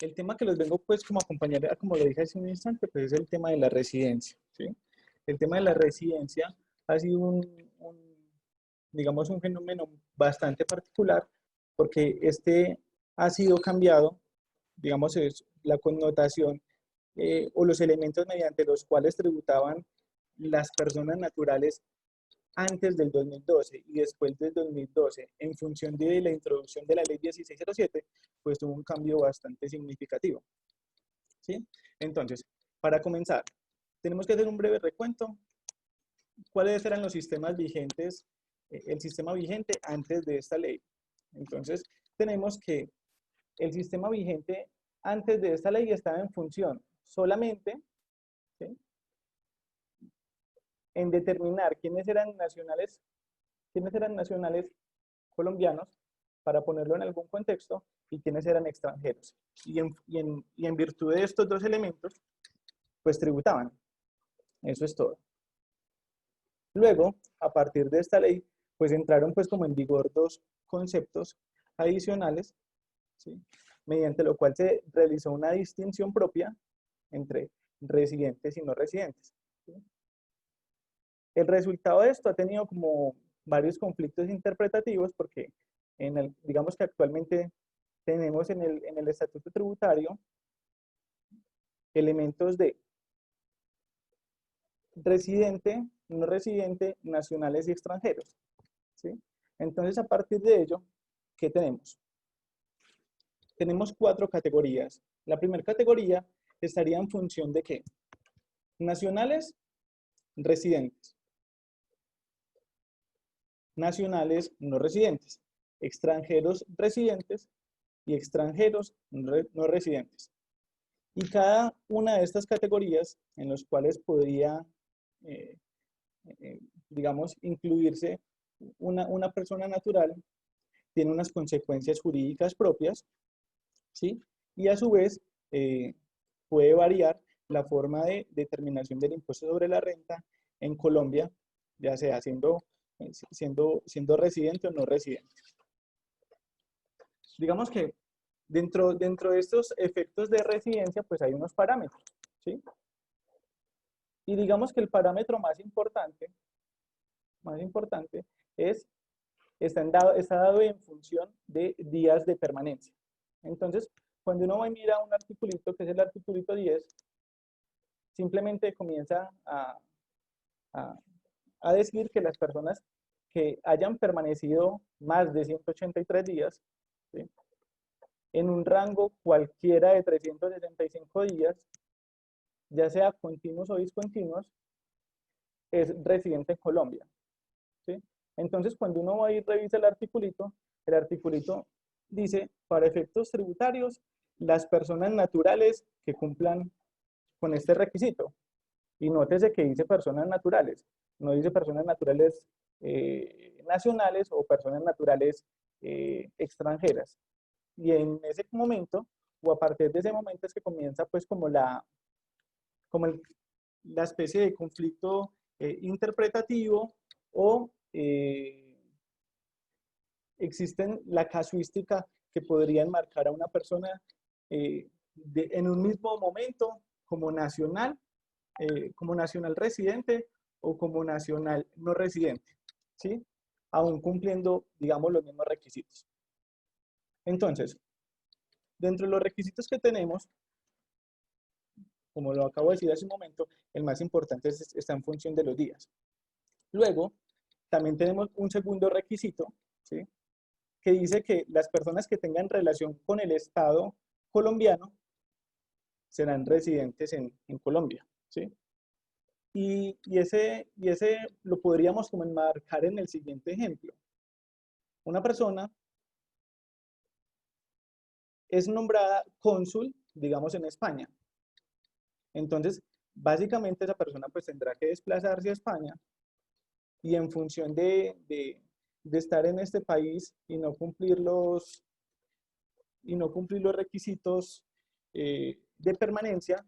el tema que los vengo pues como a acompañar, como lo dije hace un instante, pues es el tema de la residencia, ¿sí? El tema de la residencia ha sido digamos, un fenómeno bastante particular porque este ha sido cambiado, digamos, es la connotación o los elementos mediante los cuales tributaban las personas naturales antes del 2012 y después del 2012, en función de la introducción de la ley 1607, pues tuvo un cambio bastante significativo, ¿sí? Entonces, para comenzar, tenemos que hacer un breve recuento. ¿Cuáles eran los sistemas vigentes, el sistema vigente antes de esta ley? Entonces, tenemos que el sistema vigente antes de esta ley estaba en función solamente, ¿sí?, en determinar quiénes eran nacionales colombianos, para ponerlo en algún contexto, y quiénes eran extranjeros. Y en virtud de estos dos elementos, pues tributaban. Eso es todo. Luego, a partir de esta ley, pues entraron pues como en vigor dos conceptos adicionales, ¿sí?, mediante lo cual se realizó una distinción propia entre residentes y no residentes, ¿sí? El resultado de esto ha tenido como varios conflictos interpretativos porque digamos que actualmente tenemos en el estatuto tributario elementos de residente, no residente, nacionales y extranjeros, ¿sí? Entonces, a partir de ello, ¿qué tenemos? Tenemos cuatro categorías. La primera categoría estaría en función de ¿qué? Nacionales, residentes. Nacionales, no residentes. Extranjeros, residentes. Y extranjeros, no residentes. Y cada una de estas categorías en las cuales podría, eh, digamos, incluirse una persona natural, tiene unas consecuencias jurídicas propias, ¿sí? Y a su vez puede variar la forma de determinación del impuesto sobre la renta en Colombia, ya sea siendo residente o no residente. Digamos que dentro de estos efectos de residencia, pues hay unos parámetros, ¿sí? Y digamos que el parámetro más importante está dado en función de días de permanencia. Entonces, cuando uno va y mira un articulito, que es el articulito 10, simplemente comienza a decir que las personas que hayan permanecido más de 183 días, ¿sí?, en un rango cualquiera de 365 días, ya sea continuos o discontinuos, es residente en Colombia, ¿sí? Entonces, cuando uno va y revisa el articulito dice, para efectos tributarios, las personas naturales que cumplan con este requisito. Y nótese que dice personas naturales, no dice personas naturales nacionales o personas naturales extranjeras. Y en ese momento, o a partir de ese momento, es que comienza pues como la especie de conflicto interpretativo o existen la casuística que podría enmarcar a una persona en un mismo momento como nacional residente o como nacional no residente, ¿sí? Aún cumpliendo, digamos, los mismos requisitos. Entonces, dentro de los requisitos que tenemos, como lo acabo de decir hace un momento, el más importante está en función de los días. Luego, también tenemos un segundo requisito, ¿sí?, que dice que las personas que tengan relación con el Estado colombiano serán residentes en Colombia, ¿sí? Y ese lo podríamos como enmarcar en el siguiente ejemplo. Una persona es nombrada cónsul, digamos, en España. Entonces, básicamente esa persona pues tendrá que desplazarse a España y en función de estar en este país y no cumplir los requisitos de permanencia,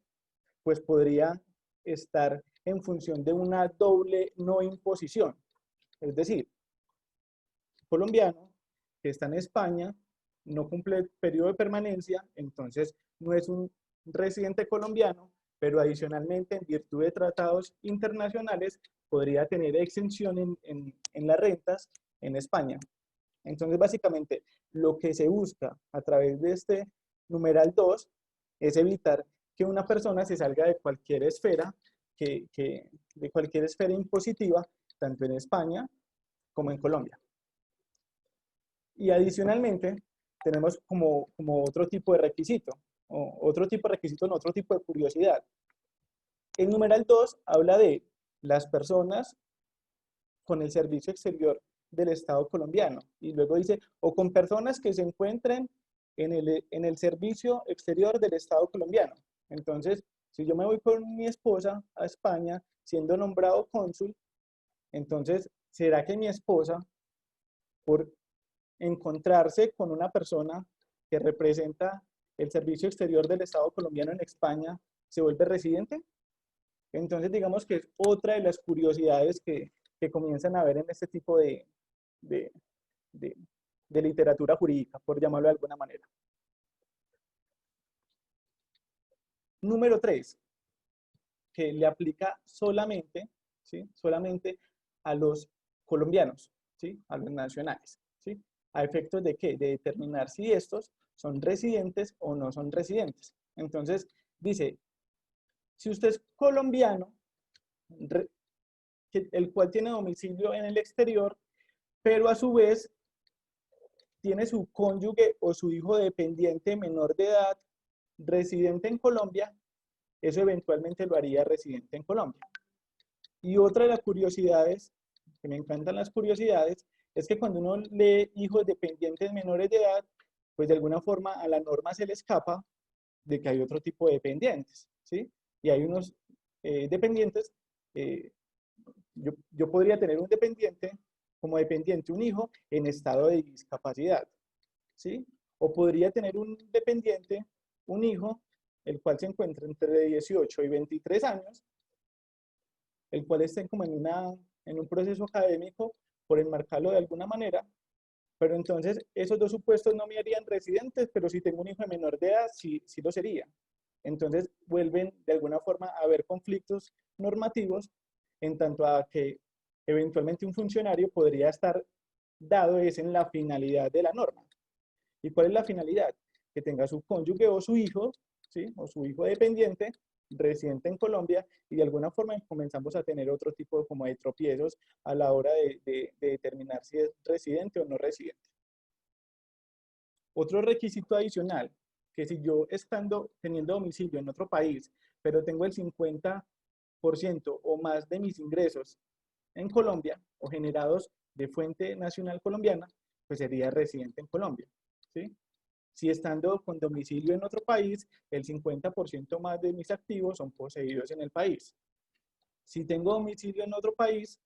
pues podría estar en función de una doble no imposición. Es decir, colombiano que está en España, no cumple el periodo de permanencia, entonces no es un residente colombiano, pero adicionalmente, en virtud de tratados internacionales, podría tener exención en las rentas en España. Entonces, básicamente, lo que se busca a través de este numeral 2 es evitar que una persona se salga de cualquier esfera, de cualquier esfera impositiva, tanto en España como en Colombia. Y adicionalmente, tenemos como otro tipo de requisito, o otro tipo de requisito, no, otro tipo de curiosidad. El numeral 2 habla de las personas con el servicio exterior del Estado colombiano. Y luego dice, o con personas que se encuentren en el servicio exterior del Estado colombiano. Entonces, si yo me voy con mi esposa a España, siendo nombrado cónsul, entonces, ¿será que mi esposa, por encontrarse con una persona que representa el servicio exterior del Estado colombiano en España, se vuelve residente? Entonces, digamos que es otra de las curiosidades que comienzan a ver en este tipo de, de literatura jurídica, por llamarlo de alguna manera. Número 3, que le aplica solamente, ¿sí? Solamente a los colombianos, ¿sí? A los nacionales, ¿sí? ¿A efectos de qué? De determinar si estos son residentes o no son residentes. Entonces, dice, si usted es colombiano, el cual tiene domicilio en el exterior, pero a su vez tiene su cónyuge o su hijo dependiente menor de edad residente en Colombia, eso eventualmente lo haría residente en Colombia. Y otra de las curiosidades, que me encantan las curiosidades, es que cuando uno lee hijos dependientes menores de edad, pues de alguna forma a la norma se le escapa de que hay otro tipo de dependientes, ¿sí? Y hay unos dependientes, yo podría tener un dependiente, como dependiente, un hijo en estado de discapacidad, ¿sí? O podría tener un dependiente, un hijo, el cual se encuentra entre 18 y 23 años, el cual esté como en un proceso académico, por enmarcarlo de alguna manera, pero entonces esos dos supuestos no me harían residentes, pero si tengo un hijo de menor de edad, sí, sí lo sería. Entonces vuelven de alguna forma a haber conflictos normativos en tanto a que eventualmente un funcionario podría estar dado es en la finalidad de la norma. ¿Y cuál es la finalidad? Que tenga su cónyuge o su hijo, ¿sí? O su hijo dependiente, residente en Colombia, y de alguna forma comenzamos a tener otro tipo como de tropiezos a la hora de determinar si es residente o no residente. Otro requisito adicional, que si yo teniendo domicilio en otro país, pero tengo el 50% o más de mis ingresos en Colombia o generados de fuente nacional colombiana, pues sería residente en Colombia, ¿sí? Si estando con domicilio en otro país, el 50% más de mis activos son poseídos en el país. Si tengo domicilio en otro país,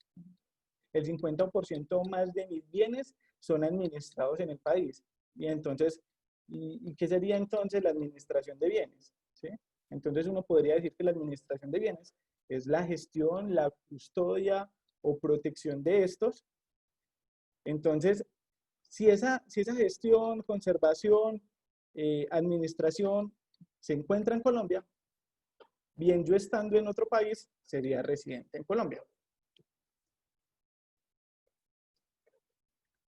el 50% más de mis bienes son administrados en el país. Y entonces, ¿y qué sería entonces la administración de bienes? ¿Sí? Entonces uno podría decir que la administración de bienes es la gestión, la custodia o protección de estos. Entonces, si esa gestión, conservación, administración se encuentra en Colombia, bien yo estando en otro país, sería residente en Colombia.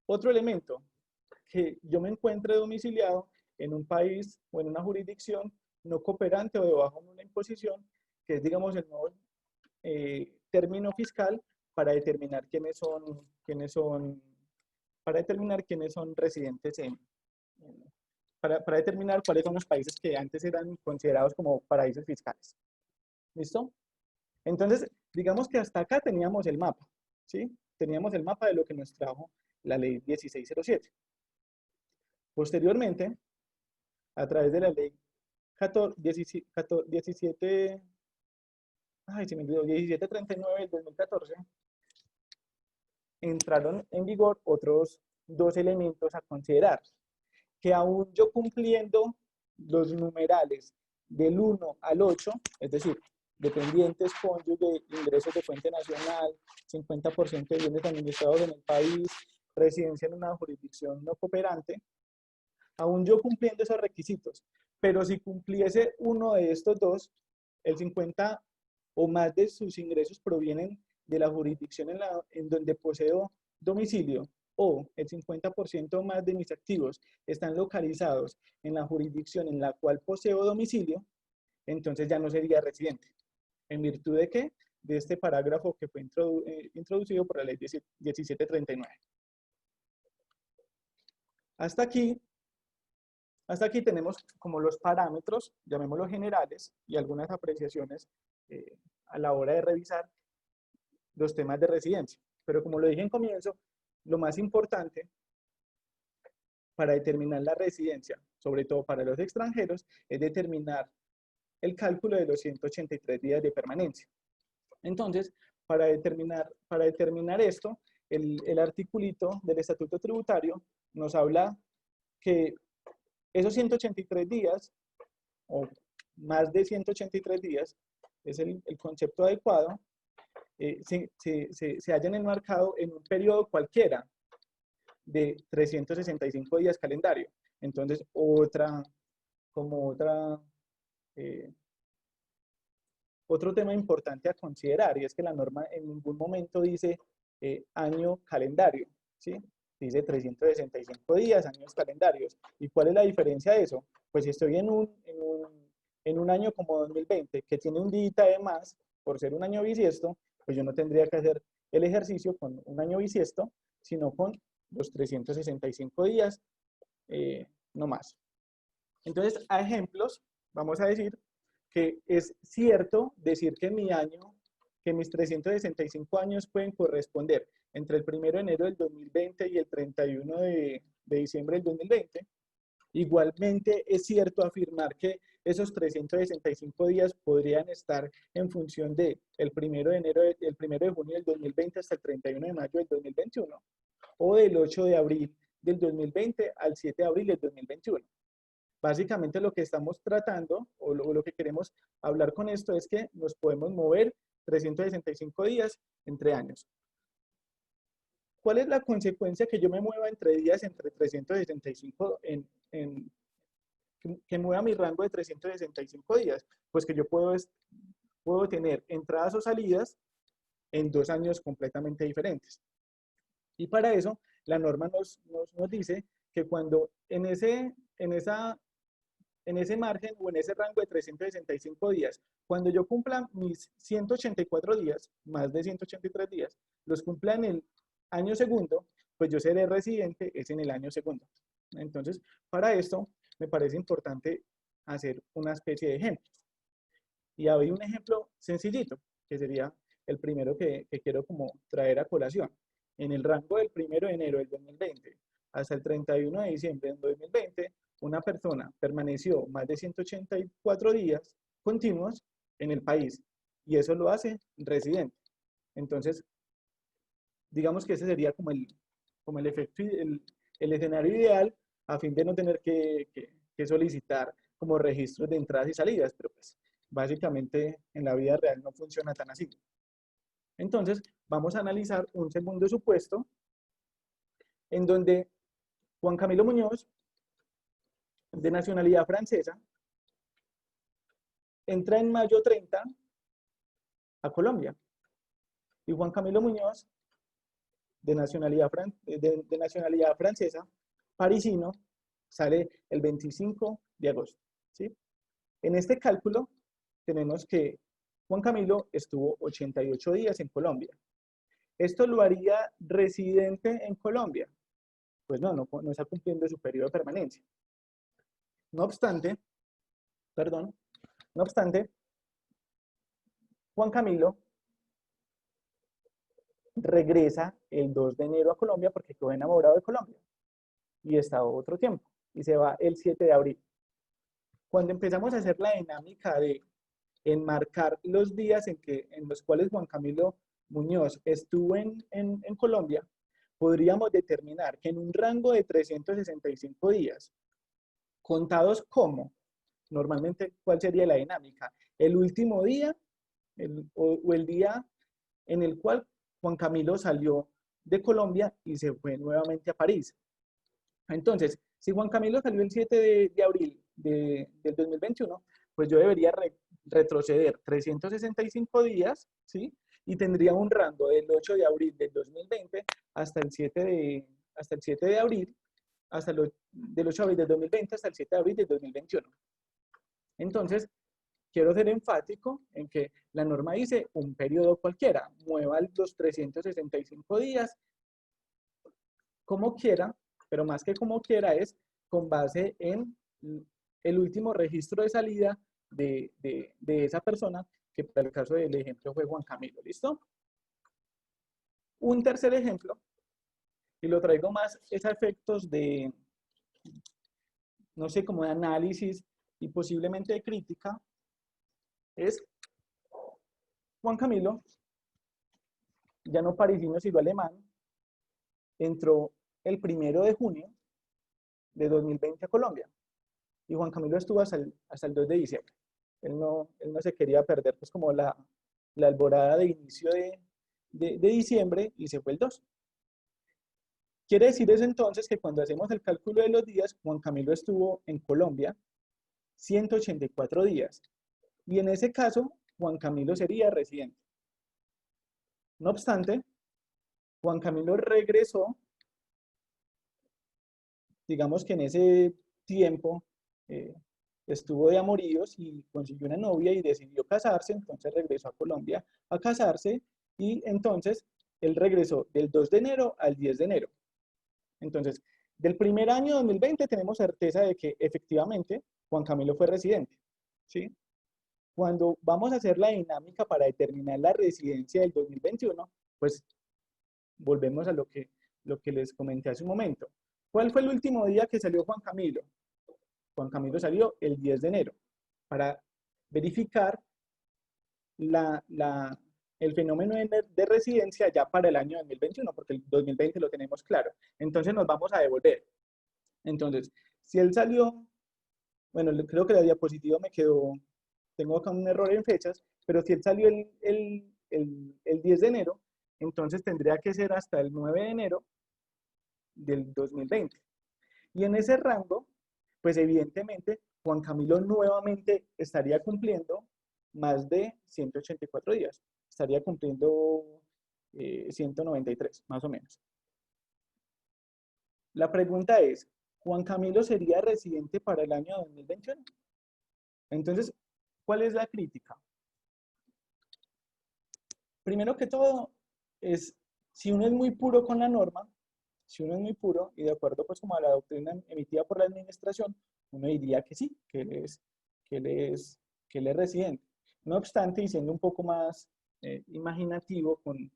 Otro elemento, que yo me encuentre domiciliado en un país o en una jurisdicción no cooperante o debajo de una imposición, que es, digamos, el nuevo término fiscal para determinar para determinar quiénes son residentes para determinar cuáles son los países que antes eran considerados como paraísos fiscales. ¿Listo? Entonces, digamos que hasta acá teníamos el mapa, ¿sí? Teníamos el mapa de lo que nos trajo la ley 1607. Posteriormente, a través de la ley 1739 del 2014, entraron en vigor otros dos elementos a considerar, que aún yo cumpliendo los numerales del 1 al 8, es decir, dependientes, cónyuge, ingresos de fuente nacional, 50% de bienes administrados en el país, residencia en una jurisdicción no cooperante, aún yo cumpliendo esos requisitos, pero si cumpliese uno de estos dos, el 50 o más de sus ingresos provienen de la jurisdicción en donde poseo domicilio, o el 50% más de mis activos están localizados en la jurisdicción en la cual poseo domicilio, entonces ya no sería residente. ¿En virtud de qué? De este parágrafo que fue introducido por la ley 1739. Hasta aquí tenemos como los parámetros, llamémoslos generales, y algunas apreciaciones a la hora de revisar los temas de residencia. Pero como lo dije en comienzo, lo más importante para determinar la residencia, sobre todo para los extranjeros, es determinar el cálculo de los 183 días de permanencia. Entonces, para determinar esto, el articulito del Estatuto Tributario nos habla que esos 183 días, o más de 183 días, es el concepto adecuado, se hayan enmarcado en un periodo cualquiera de 365 días calendario. Entonces, otro tema importante a considerar, y es que la norma en ningún momento dice año calendario, ¿sí? Dice 365 días, años calendarios. ¿Y cuál es la diferencia de eso? Pues si estoy en un año como 2020, que tiene un día de más, por ser un año bisiesto, pues yo no tendría que hacer el ejercicio con un año bisiesto, sino con los 365 días, no más. Entonces, a ejemplos, vamos a decir que es cierto decir que mis 365 años pueden corresponder entre el 1 de enero del 2020 y el 31 de diciembre del 2020. Igualmente es cierto afirmar que esos 365 días podrían estar en función de el 1 de junio del 2020 hasta el 31 de mayo del 2021, o del 8 de abril del 2020 al 7 de abril del 2021. Básicamente lo que estamos tratando, o lo que queremos hablar con esto, es que nos podemos mover 365 días entre años. ¿Cuál es la consecuencia que yo me mueva entre días entre 365 que mueva mi rango de 365 días? Pues que yo puedo tener entradas o salidas en 2 años completamente diferentes. Y para eso, la norma nos dice que cuando en ese margen o en ese rango de 365 días, cuando yo cumpla mis 184 días, más de 183 días, los cumpla en el año segundo, pues yo seré residente es en el año segundo. Entonces, para esto me parece importante hacer una especie de ejemplos. Y hay un ejemplo sencillito, que sería el primero que quiero como traer a colación. En el rango del 1 de enero del 2020 hasta el 31 de diciembre del 2020, una persona permaneció más de 184 días continuos en el país y eso lo hace residente. Entonces, digamos que ese sería como el efecto, el escenario ideal a fin de no tener que solicitar como registros de entradas y salidas, pero pues básicamente en la vida real no funciona tan así. Entonces, vamos a analizar un segundo supuesto en donde Juan Camilo Muñoz, de nacionalidad francesa, entra en mayo 30 a Colombia. Y Juan Camilo Muñoz, de nacionalidad francesa, parisino, sale el 25 de agosto. ¿Sí? En este cálculo tenemos que Juan Camilo estuvo 88 días en Colombia. ¿Esto lo haría residente en Colombia? Pues no está cumpliendo su periodo de permanencia. No obstante, Juan Camilo regresa el 2 de enero a Colombia porque quedó enamorado de Colombia y está otro tiempo y se va el 7 de abril. Cuando empezamos a hacer la dinámica de enmarcar los días en los cuales Juan Camilo Muñoz estuvo en Colombia, podríamos determinar que en un rango de 365 días, contados como, normalmente, ¿cuál sería la dinámica? El último día o el día en el cual Juan Camilo salió de Colombia y se fue nuevamente a París. Entonces, si Juan Camilo salió el 7 de abril del 2021, pues yo debería retroceder 365 días, ¿sí? Y tendría un rango del 8 de abril del 2020 hasta el 7 de abril, del 8 de abril del 2020 hasta el 7 de abril del 2021. Entonces, quiero ser enfático en que la norma dice un periodo cualquiera, mueva los 365 días como quiera, pero más que como quiera es con base en el último registro de salida de esa persona, que para el caso del ejemplo fue Juan Camilo, ¿listo? Un tercer ejemplo, y lo traigo más, es a efectos de, no sé, como de análisis y posiblemente de crítica, es Juan Camilo, ya no parisino sino alemán, entró el 1 de junio de 2020 a Colombia. Y Juan Camilo estuvo hasta el 2 de diciembre. Él no se quería perder pues como la alborada de inicio de diciembre y se fue el 2. Quiere decir eso entonces que cuando hacemos el cálculo de los días, Juan Camilo estuvo en Colombia 184 días. Y en ese caso, Juan Camilo sería residente. No obstante, Juan Camilo regresó, digamos que en ese tiempo estuvo de amoríos y consiguió una novia y decidió casarse, entonces regresó a Colombia a casarse y entonces él regresó del 2 de enero al 10 de enero. Entonces, del primer año 2020 tenemos certeza de que efectivamente Juan Camilo fue residente, ¿sí? Cuando vamos a hacer la dinámica para determinar la residencia del 2021, pues volvemos a lo que les comenté hace un momento. ¿Cuál fue el último día que salió Juan Camilo? Juan Camilo salió el 10 de enero para verificar el fenómeno de residencia ya para el año 2021, porque el 2020 lo tenemos claro. Entonces nos vamos a devolver. Entonces, si él salió, bueno, creo que la diapositiva me quedó, tengo acá un error en fechas, pero si él salió el 10 de enero, entonces tendría que ser hasta el 9 de enero del 2020. Y en ese rango, pues evidentemente Juan Camilo nuevamente estaría cumpliendo más de 184 días. Estaría cumpliendo 193, más o menos. La pregunta es, ¿Juan Camilo sería residente para el año 2021? Entonces, ¿cuál es la crítica? Primero que todo, es si uno es muy puro con la norma, si uno es muy puro y de acuerdo pues como a la doctrina emitida por la administración, uno diría que sí, que él es residente. No obstante, y siendo un poco más imaginativo con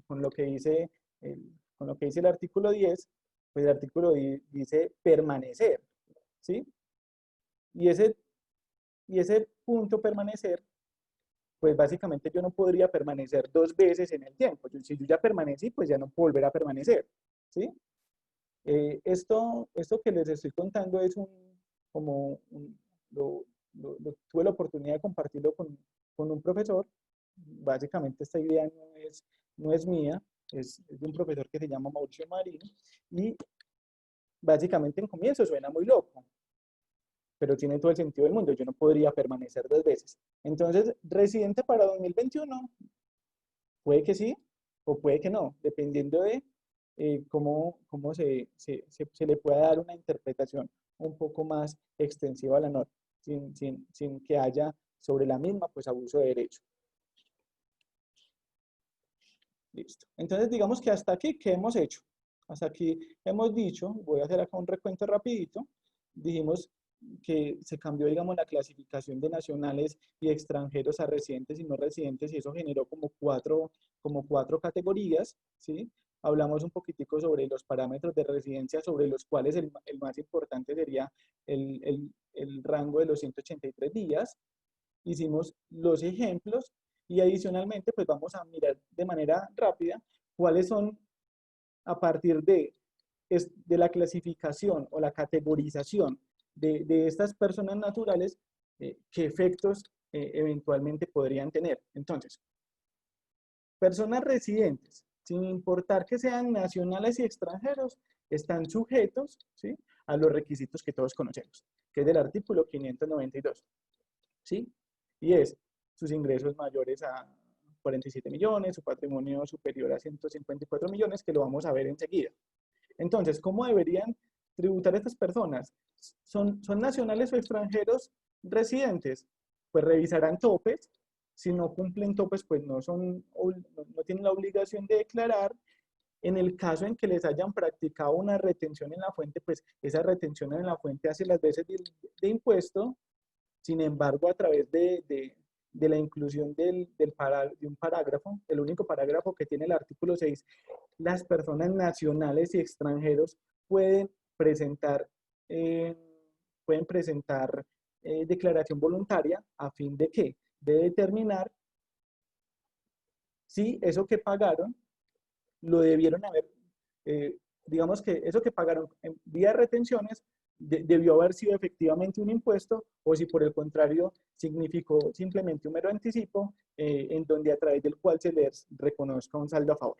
lo que dice el artículo 10, pues el artículo dice permanecer, ¿sí? Y ese punto permanecer, pues básicamente yo no podría permanecer 2 veces en el tiempo. Si yo ya permanecí, pues ya no puedo volver a permanecer, ¿sí? Esto que les estoy contando es tuve la oportunidad de compartirlo con un profesor. Básicamente esta idea no es mía, es de un profesor que se llama Mauricio Marín, y básicamente en comienzo suena muy loco, pero tiene todo el sentido del mundo. Yo no podría permanecer 2 veces. Entonces, residente para 2021, puede que sí o puede que no, dependiendo de cómo se le pueda dar una interpretación un poco más extensiva a la norma, sin que haya sobre la misma pues abuso de derecho. Listo. Entonces, digamos que hasta aquí, ¿qué hemos hecho? Hasta aquí hemos dicho, voy a hacer acá un recuento rapidito, dijimos que se cambió, digamos, la clasificación de nacionales y extranjeros a residentes y no residentes, y eso generó como cuatro categorías, ¿sí? Hablamos un poquitico sobre los parámetros de residencia, sobre los cuales el más importante sería el rango de los 183 días. Hicimos los ejemplos y adicionalmente, pues vamos a mirar de manera rápida cuáles son, a partir de la clasificación o la categorización de estas personas naturales, qué efectos eventualmente podrían tener. Entonces, personas residentes, sin importar que sean nacionales y extranjeros, están sujetos, ¿sí?, a los requisitos que todos conocemos, que es del artículo 592, ¿sí? Y es sus ingresos mayores a 47 millones, su patrimonio superior a 154 millones, que lo vamos a ver enseguida. Entonces, ¿cómo deberían tributar estas personas? ¿Son nacionales o extranjeros residentes? Pues revisarán topes. Si no cumplen topes, pues no tienen la obligación de declarar. En el caso en que les hayan practicado una retención en la fuente, pues esa retención en la fuente hace las veces de impuesto. Sin embargo, a través de la inclusión de un parágrafo, el único parágrafo que tiene el artículo 6, las personas nacionales y extranjeros pueden presentar, eh, declaración voluntaria a fin de ¿qué? De determinar si eso que pagaron lo debieron haber, digamos que eso que pagaron en vía retenciones debió haber sido efectivamente un impuesto, o si por el contrario significó simplemente un mero anticipo, en donde a través del cual se les reconozca un saldo a favor.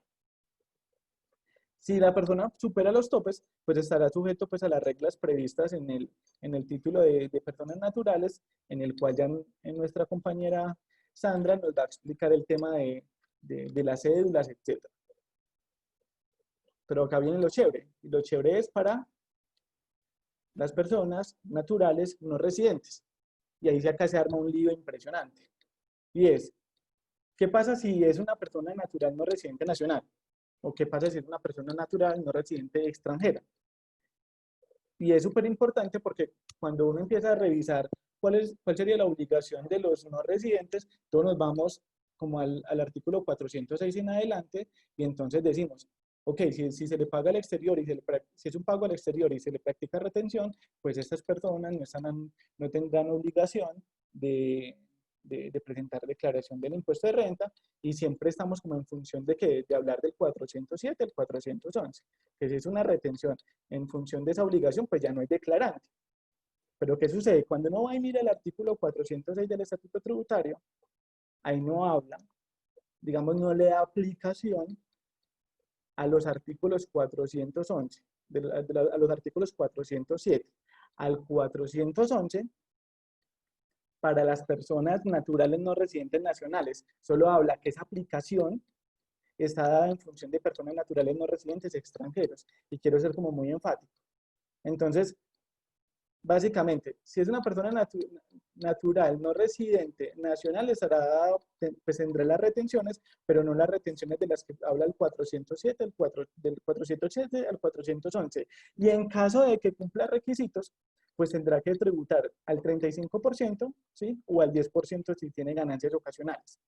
Si la persona supera los topes, pues estará sujeto pues, a las reglas previstas en el título de personas naturales, en el cual ya en nuestra compañera Sandra nos va a explicar el tema de las cédulas, etc. Pero acá viene lo chévere, y lo chévere es para las personas naturales no residentes. Y ahí acá se arma un lío impresionante. Y es, ¿qué pasa si es una persona natural no residente nacional? ¿O qué pasa si es una persona natural no residente extranjera? Y es súper importante porque cuando uno empieza a revisar cuál sería la obligación de los no residentes, todos nos vamos como al artículo 406 en adelante, y entonces decimos, ok, si se le paga al exterior y si es un pago al exterior y se le practica retención, pues estas personas no tendrán obligación de presentar declaración del impuesto de renta, y siempre estamos como en función de que de hablar del 407 al 411, que si es una retención en función de esa obligación, pues ya no hay declarante. Pero ¿qué sucede? Cuando uno va y mira el artículo 406 del Estatuto Tributario, ahí no habla, digamos, no le da aplicación a los artículos 411, a los artículos 407 al 411 para las personas naturales no residentes nacionales. Solo habla que esa aplicación está dada en función de personas naturales no residentes extranjeros. Y quiero ser como muy enfático. Entonces, básicamente, si es una persona natural, no residente, nacional, pues tendrá las retenciones, pero no las retenciones de las que habla el 407, del 407 al 411. Y en caso de que cumpla requisitos, pues tendrá que tributar al 35%, ¿sí? O al 10% si tiene ganancias ocasionales.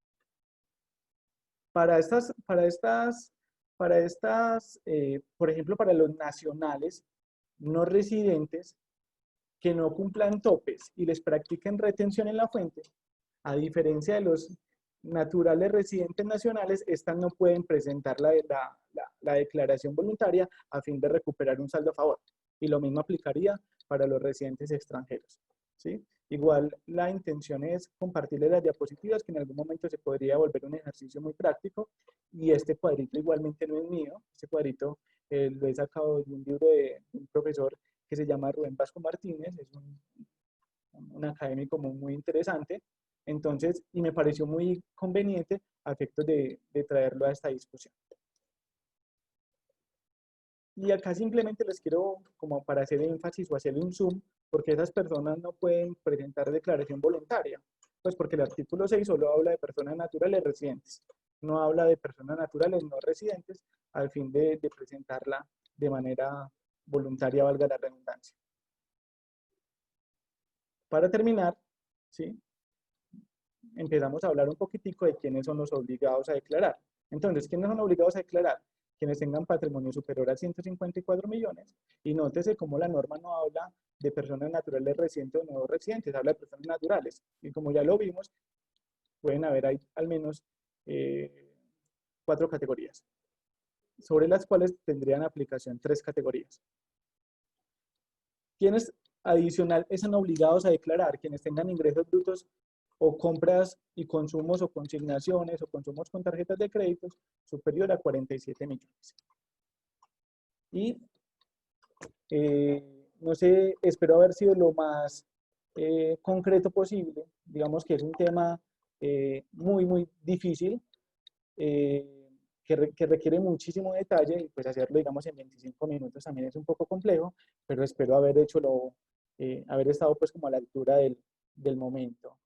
Para estas, por ejemplo, para los nacionales no residentes, que no cumplan topes y les practiquen retención en la fuente, a diferencia de los naturales residentes nacionales, estas no pueden presentar la declaración voluntaria a fin de recuperar un saldo a favor. Y lo mismo aplicaría para los residentes extranjeros, ¿sí? Igual la intención es compartirles las diapositivas, que en algún momento se podría volver un ejercicio muy práctico, y este cuadrito igualmente no es mío, este cuadrito lo he sacado de un libro de un profesor que se llama Rubén Vasco Martínez, es un académico muy interesante. Entonces, y me pareció muy conveniente a efectos de traerlo a esta discusión. Y acá simplemente les quiero, como para hacer énfasis o hacerle un zoom, porque esas personas no pueden presentar declaración voluntaria, pues porque el artículo 6 solo habla de personas naturales residentes, no habla de personas naturales no residentes, al fin de presentarla de manera voluntaria, valga la redundancia. Para terminar, ¿sí? Empezamos a hablar un poquitico de quiénes son los obligados a declarar. Entonces, ¿quiénes son obligados a declarar? Quienes tengan patrimonio superior a 154 millones. Y nótese cómo la norma no habla de personas naturales residentes o no residentes, habla de personas naturales. Y como ya lo vimos, pueden haber ahí al menos 4 categorías, sobre las cuales tendrían aplicación 3 categorías. ¿Quiénes adicional están obligados a declarar? Quienes tengan ingresos brutos o compras y consumos o consignaciones o consumos con tarjetas de créditos superior a 47 millones. Y no sé, espero haber sido lo más concreto posible. Digamos que es un tema muy, muy difícil, que requiere muchísimo detalle y pues hacerlo, digamos, en 25 minutos también es un poco complejo, pero espero haber hecho haber estado pues como a la altura del momento.